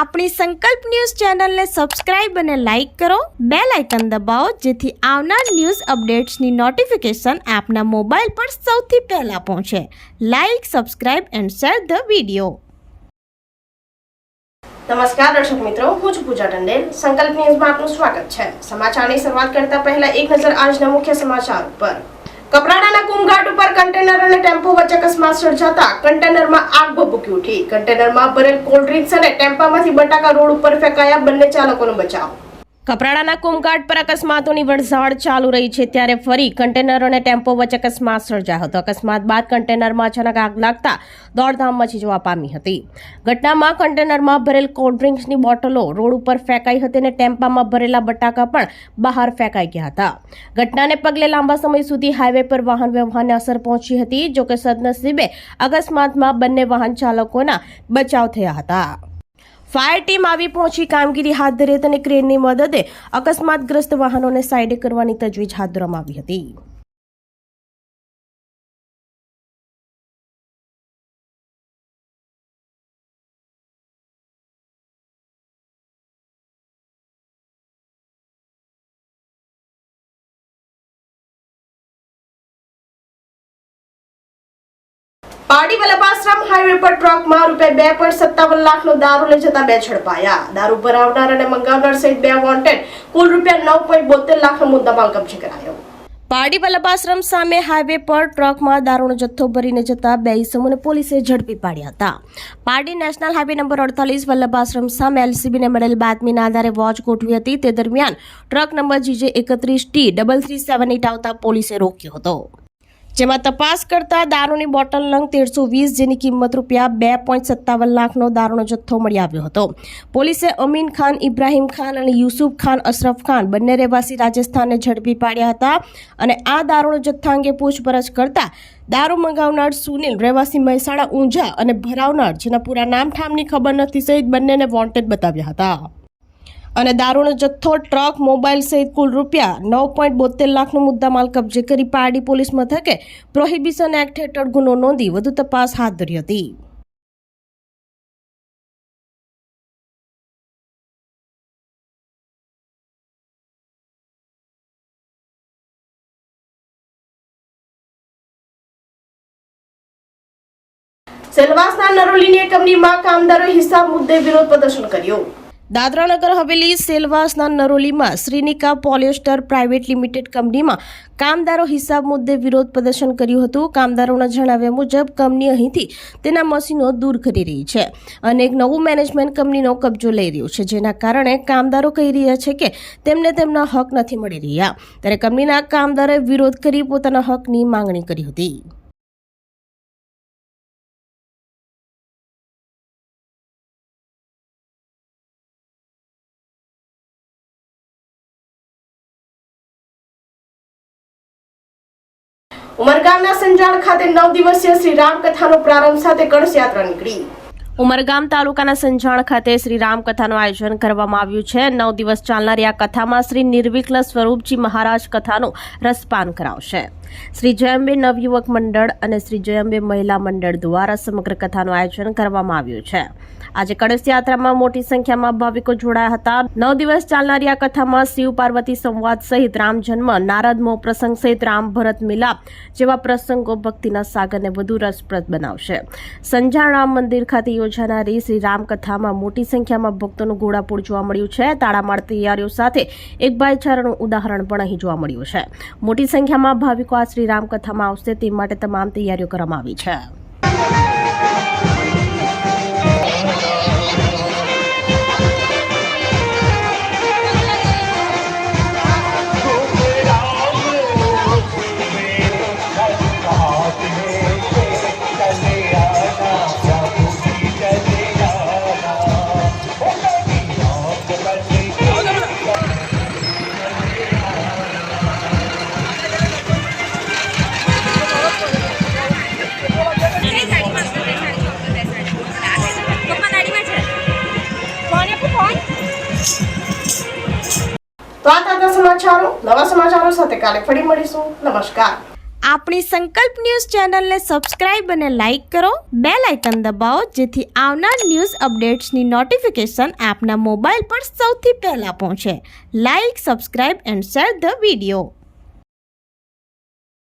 આપણી સંકલ્પ ન્યૂઝ ચેનલને સબસ્ક્રાઇબ અને લાઇક કરો, બેલ આઇકન દબાવો જેથી આવનાર ન્યૂઝ અપડેટ્સની નોટિફિકેશન આપના મોબાઈલ પર સૌથી પહેલા પહોંચે. Like, subscribe and share the video. નમસ્કાર દર્શક મિત્રો, હું છું પૂજા ટંડેલ. સંકલ્પ ન્યૂઝમાં આપનું સ્વાગત છે. સમાચારની શરૂઆત કરતા પહેલા એક નજર આજના મુખ્ય સમાચાર પર. કપરાડાના કુમઘાટ ઉપર કન્ટેનર અને ટેમ્પો વચ્ચે અકસ્માત સર્જાતા કન્ટેનરમાં આગ ભભૂકી ઉઠી. કન્ટેનરમાં ભરેલ કોલ્ડ ડ્રિંક્સ અને ટેમ્પામાંથી બટાકા રોડ ઉપર ફેંકાયા. બંને ચાલકોનો બચાવ. કપરાડાના કુમઘાટ પર અકસ્માતોની વણઝાડ ચાલુ રહી છે ત્યારે ફરી કન્ટેનર અને ટેમ્પો વચ્ચે અકસ્માત સર્જાયો હતો. અકસ્માત બાદ કન્ટેનરમાં અચાનક આગ લાગતા દોડધામ મચી જવા પામી હતી. ઘટનામાં કન્ટેનરમાં ભરેલ કોલ્ડ ડ્રિંક્સની બોટલો રોડ ઉપર ફેંકાઈ હતી અને ટેમ્પામાં ભરેલા બટાકા પણ બહાર ફેંકાઈ ગયા હતા. ઘટનાને પગલે લાંબા સમય સુધી હાઈવે પર વાહન વ્યવહારને અસર પહોંચી હતી. જોકે સદનસીબે અકસ્માતમાં બંને વાહન ચાલકોના બચાવ થયા હતા. ફાયર ટીમ આવી પહોંચી કામગીરી હાથ ધરી અને ક્રેનની મદદે અકસ્માતગ્રસ્ત વાહનોને સાઈડ કરવાની તજવીજ હાથ ધરવામાં આવી હતી. પારડી વલ્લભાશ્રમ હાઈવે પર ટ્રકમાં ₹2.57 લાખનો દારૂ લઈ જતા બે ઝડપાયા. દારૂ ભરાવનાર અને મંગાવનાર સહિત બે વોન્ટેડ કુલ ₹9.72 લાખનો મુદ્દામાલ કબજે કરાયો. પારડી વલ્લભાશ્રમ સામે હાઈવે પર ટ્રકમાં દારૂનો જથ્થો ભરીને જતા બે ઇસમોને પોલીસે ઝડપી પાડ્યા હતા. Pardi national highway number 48 Vallabhashram સામે એલસીબીને મળેલ બાતમીના આધારે વોચ ગોઠવી હતી. તે દરમિયાન ટ્રક નંબર GJ31T3378 આવતા પોલીસે રોક્યો હતો. જેમાં તપાસ કરતા દારૂની બોટલ નંગ 1320 જેની કિંમત ₹2.57 લાખનો દારૂનો જથ્થો મળી આવ્યો હતો. પોલીસે અમીન ખાન, ઇબ્રાહીમ ખાન અને યુસુફ ખાન, અશરફ ખાન બંને રહેવાસી રાજસ્થાનને ઝડપી પાડ્યા હતા અને આ દારૂનો જથ્થા અંગે પૂછપરછ કરતા દારૂ મંગાવનાર સુનિલ રહેવાસી મહેસાણા ઊંઝા અને ભરાવનાર જેના પૂરા નામ ઠામની ખબર નથી સહિત બંનેને વોન્ટેડ બતાવ્યા હતા અને દારૂનો જથ્થો, ટ્રક, મોબાઈલ સહિત કુલ ₹9.72 લાખનો મુદ્દામાલ કબજે કરી પારડી પોલીસ મથકે પ્રોહિબિશન એક્ટ હેઠળ ગુનો નોંધી વધુ તપાસ હાથ ધરી હતી. સેલવાસના નરોલીની એકમની કામદારોએ હિસાબ મુદ્દે વિરોધ પ્રદર્શન કર્યું. Dadra Nagar Haveli સેલવાસના નરોલીમાં શ્રીનિકા polyester private limited કંપનીમાં કામદારો હિસાબ મુદ્દે વિરોધ પ્રદર્શન કર્યું હતું. કામદારોના જણાવ્યા મુજબ કંપની અહીંથી તેના મશીનો દૂર કરી રહી છે અને એક નવું મેનેજમેન્ટ કંપનીનો કબજો લઈ રહ્યું છે, જેના કારણે કામદારો કહી રહ્યા છે કે તેમને તેમના હક નથી મળી રહ્યા. ત્યારે કંપનીના કામદારોએ વિરોધ કરી પોતાના હકની માંગણી કરી હતી. ઉમરગામના સંજાણ ખાતે 9 દિવસીય શ્રી રામ કથાનો પ્રારંભ સાથે કળશ યાત્રા નીકળી. ઉમરગામ તાલુકાના સંજાણ ખાતે શ્રી રામ કથાનું આયોજન કરવામાં આવ્યું છે. 9 દિવસ ચાલનારી આ કથામાં શ્રી નિર્વિઘ્ન સ્વરૂપજી મહારાજ કથાનું રસપાન કરાવશે. શ્રી જયંબે નવયુવક મંડળ અને શ્રી જયંબે મહિલા મંડળ દ્વારા સમગ્ર કથાનું આયોજન કરવામાં આવ્યું છે. આજે કળશ યાત્રામાં મોટી સંખ્યામાં ભાવિકો જોડાયા હતા. 9 દિવસ ચાલનારી આ કથામાં શિવ પાર્વતી સંવાદ સહિત રામ જન્મ, નારદ મોહ પ્રસંગ સહિત રામ ભરત મિલાપ જેવા પ્રસંગો ભક્તિના સાગરને વધુ રસપ્રદ બનાવશે. સંજાણ રામ મંદિર ખાતે યોજાનારી શ્રી રામ કથામાં મોટી સંખ્યામાં ભક્તોનું ઘોડાપૂર જોવા મળ્યું છે. તાળામાળ તૈયારીઓ સાથે એક ભાઈચારાનું ઉદાહરણ પણ અહીં જોવા મળ્યું છે. મોટી સંખ્યામાં ભાવિકો આ શ્રી રામ કથામાં આવશે તે માટે તમામ તૈયારીઓ કરવામાં આવી છે. તો આ તાજા સમાચારો, નવા સમાચારો સાથે કાલે ફરી મળીશું. નમસ્કાર. આપણી સંકલ્પ ન્યૂઝ ચેનલને સબસ્ક્રાઇબ અને લાઇક કરો, બેલ આઇકન દબાવો જેથી આવનાર ન્યૂઝ અપડેટ્સની નોટિફિકેશન આપના મોબાઈલ પર સૌથી પહેલા પહોંચે. Like, subscribe and share the video.